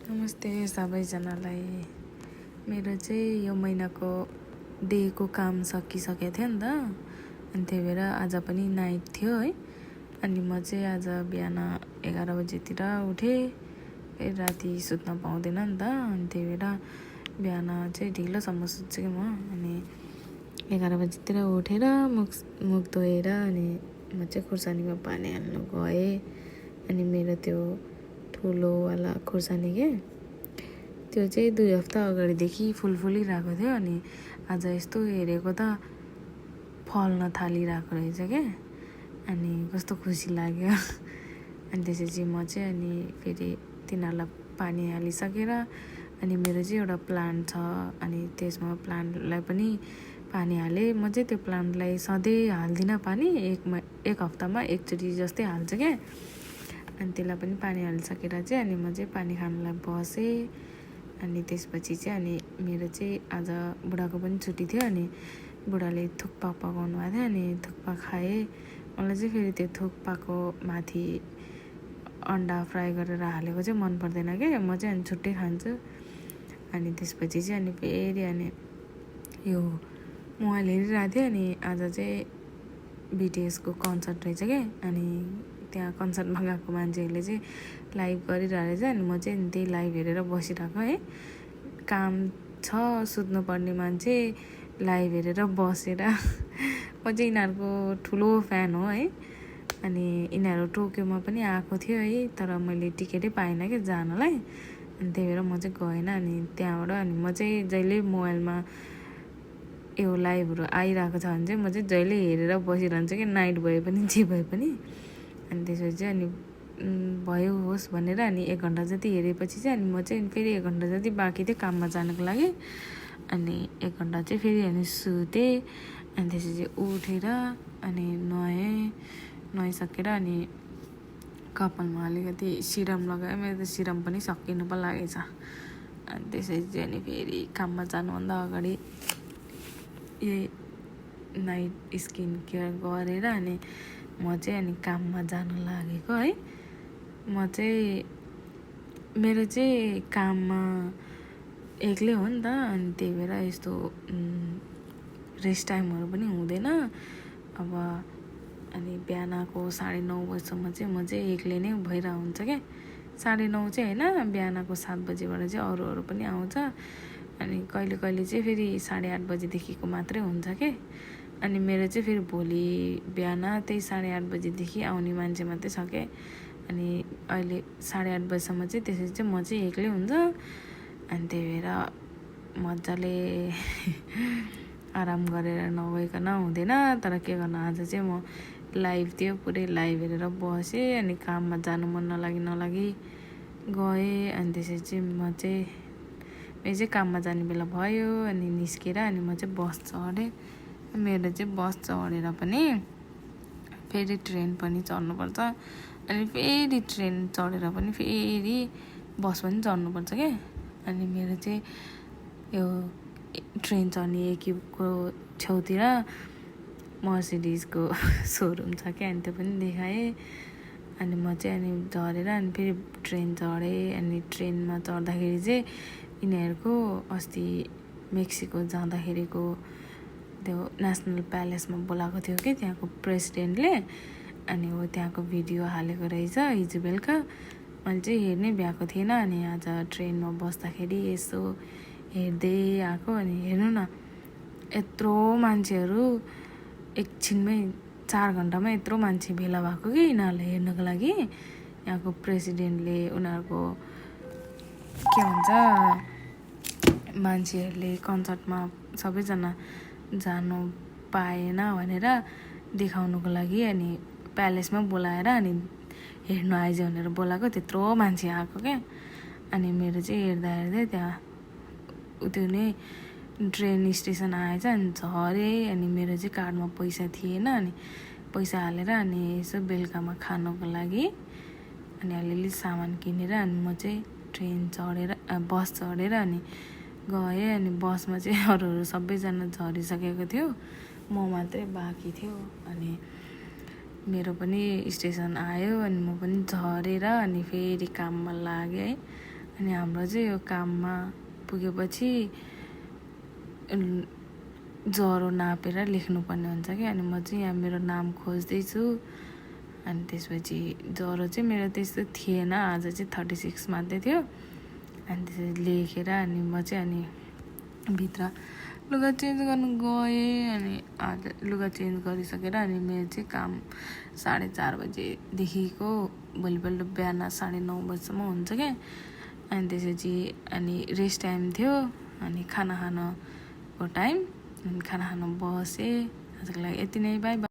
नमस्ते सबैजनालाई। मेरो चाहिँ यो महिनाको डेको काम सकिसकेको थियो नि त, अनि त्यही भएर आज पनि नाइट थियो है। अनि म चाहिँ आज बिहान 11 बजेतिर उठेँ। फेरि राति सुत्न पाउँदैन नि त, अनि त्यही भएर बिहान चाहिँ ढिलोसम्म सुत्छु कि म। अनि 11 बजेतिर उठेर मुख धोएर अनि म चाहिँ खुर्सानीमा पानी हाल्नु गएँ। अनि मेरो त्यो ठुलोवाला खुर्सानी के त्यो चाहिँ 2 हप्ता अगाडिदेखि फुलिरहेको थियो। अनि आज यस्तो हेरेको त फल्न थालिरहेको रहेछ क्या। अनि कस्तो खुसी लाग्यो। अनि त्यसपछि म चाहिँ अनि फेरि तिनीहरूलाई पानी हालिसकेर अनि मेरो चाहिँ एउटा प्लान्ट छ, अनि त्यसमा प्लान्टलाई पनि पानी हालेँ। म चाहिँ त्यो प्लान्टलाई सधैँ हाल्दिनँ पानी, एक हप्तामा एकचोटि जस्तै हाल्छ क्या। अनि त्यसलाई पनि पानी हालिसकेर चाहिँ अनि म चाहिँ पानी खानलाई बसेँ। अनि त्यसपछि चाहिँ अनि मेरो चाहिँ आज बुढाको पनि छुट्टी थियो। अनि बुढाले थुक्पा पकाउनु भएको थियो, अनि थुक्पा खाएँ। मलाई चाहिँ फेरि त्यो थुक्पाको माथि अन्डा फ्राई गरेर हालेको चाहिँ मन पर्दैन क्या, म चाहिँ अनि छुट्टै खान्छु। अनि त्यसपछि चाहिँ अनि फेरि अनि यो मोबाइल हेरिरहेको थिएँ। अनि आज चाहिँ बिटिएसको कन्सर्ट रहेछ क्या। अनि त्यहाँ कन्सर्टमा गएको मान्छेहरूले चाहिँ लाइभ गरिरहेको रहेछ। अनि म चाहिँ त्यही लाइभ हेरेर बसिरहेको है। काम छ, सुत्नुपर्ने मान्छे लाइभ हेरेर बसेर म चाहिँ यिनीहरूको ठुलो फ्यान हो है। अनि यिनीहरू टोकियोमा पनि आएको थियो है, तर मैले टिकटै पाइनँ क्या जानलाई। अनि त्यही भएर म चाहिँ गएन। अनि त्यहाँबाट अनि म चाहिँ जहिले मोबाइलमा यो लाइभहरू आइरहेको छ भने चाहिँ म चाहिँ जहिले हेरेर बसिरहन्छु कि, नाइट भए पनि जे भए पनि। अनि त्यसपछि चाहिँ अनि भयो होस् भनेर अनि 1 घन्टा जति हेरेपछि चाहिँ अनि म चाहिँ फेरि 1 घन्टा जति बाँकी थियो काममा जानको लागि। अनि 1 घन्टा चाहिँ फेरि अनि सुतेँ। अनि त्यसपछि उठेर अनि नुहाइसकेर अनि कपालमा अलिकति सिरम लगाएँ। मेरो त सिरम पनि सकिनु पो लागेछ। अनि त्यसपछि चाहिँ अनि फेरि काममा जानुभन्दा अगाडि यही नाइट स्किन केयर गरेर अनि म चाहिँ अनि काममा जानु लागेको है। म चाहिँ मेरो चाहिँ काममा एक्लै हो नि त, अनि त्यही भएर यस्तो रेस्ट टाइमहरू पनि हुँदैन। अब अनि बिहानको 9:30 बजीसम्म चाहिँ म चाहिँ एक्लै नै भइरहेको हुन्छ क्या। 9:30 चाहिँ होइन, बिहानको 7 बजीबाट चाहिँ अरूहरू पनि आउँछ। अनि कहिले कहिले चाहिँ फेरि 8:30 बजीदेखिको मात्रै हुन्छ क्या। अनि मेरो चाहिँ फेरि भोलि बिहान त्यही 8:30 बजीदेखि आउने मान्छे मात्रै छ क्या। अनि अहिले 8:30 बजीसम्म चाहिँ त्यसपछि चाहिँ म चाहिँ एक्लै हुन्छ। अनि त्यही भएर मजाले आराम गरेर नगइकन हुँदैन। तर के गर्नु, आज चाहिँ म लाइभ थियो, पुरै लाइभ हेरेर बसेँ। अनि काममा जानु मन नलागी गएँ। अनि त्यसपछि चाहिँ म चाहिँ मेरो चाहिँ काममा जाने बेला भयो। अनि निस्केर अनि म चाहिँ बस चढेँ। मेरो चाहिँ बस चढेर पनि फेरि ट्रेन पनि चढ्नुपर्छ। अनि फेरि ट्रेन चढेर पनि फेरि बस पनि चढ्नुपर्छ क्या। अनि मेरो चाहिँ यो ट्रेन चढ्ने एकिपको छेउतिर मर्सिडिजको सोरुम छ क्या। अनि त्यो पनि देखाएँ। अनि म चाहिँ अनि झरेर अनि फेरि ट्रेन चढेँ। अनि ट्रेनमा चढ्दाखेरि चाहिँ यिनीहरूको अस्ति मेक्सिको जाँदाखेरिको त्यो नेसनल प्यालेसमा बोलाएको थियो कि त्यहाँको प्रेसिडेन्टले। अनि हो त्यहाँको भिडियो हालेको रहेछ हिजो बेलुका। मैले चाहिँ हेर्नै भ्याएको थिएन। अनि आज ट्रेनमा बस्दाखेरि यसो हेर्दै आएको। अनि हेर्नु न, यत्रो मान्छेहरू एकछिनमै 4 घन्टामा यत्रो मान्छे भेला भएको कि यिनीहरूलाई हेर्नको लागि। यहाँको प्रेसिडेन्टले उनीहरूको के भन्छ मान्छेहरूले कन्सर्टमा सबैजना जानु पाएन भनेर देखाउनुको लागि अनि प्यालेसमा बोलाएर अनि हेर्नु आइज भनेर बोलाएको। त्यत्रो मान्छे आएको क्या। अनि मेरो चाहिँ हेर्दा त्यहाँ त्यो नै ट्रेन स्टेसन आएछ। अनि झरेँ। अनि मेरो चाहिँ कार्डमा पैसा थिएन। अनि पैसा हालेर अनि यसो बेलुकामा खानको लागि अनि अलिअलि सामान किनेर अनि म चाहिँ बस चढेर अनि गएँ। अनि बसमा चाहिँ अरूहरू सबैजना झरिसकेको थियो, म मात्रै बाँकी थियो। अनि मेरो पनि स्टेसन आयो। अनि म पनि झरेर अनि फेरि काममा लागेँ है। अनि हाम्रो चाहिँ यो काममा पुगेपछि ज्वरो नापेर लेख्नुपर्ने हुन्छ कि। अनि म चाहिँ यहाँ मेरो नाम खोज्दैछु। अनि त्यसपछि ज्वरो चाहिँ मेरो त्यस्तो थिएन, आज चाहिँ 36 मात्रै थियो। अनि त्यसपछि लेखेर अनि म चाहिँ अनि भित्र लुगा चेन्ज गर्नु गएँ। अनि आज लुगा चेन्ज गरिसकेर अनि मेरो चाहिँ काम 4:30 बजेदेखिको भोलिपल्ट बिहान 9:30 बजीसम्म हुन्छ क्या। अनि त्यसपछि अनि रेस्ट टाइम थियो, अनि खाना खानको टाइम, अनि खाना खान बसेँ। आजको लागि यति नै, बाई बाई।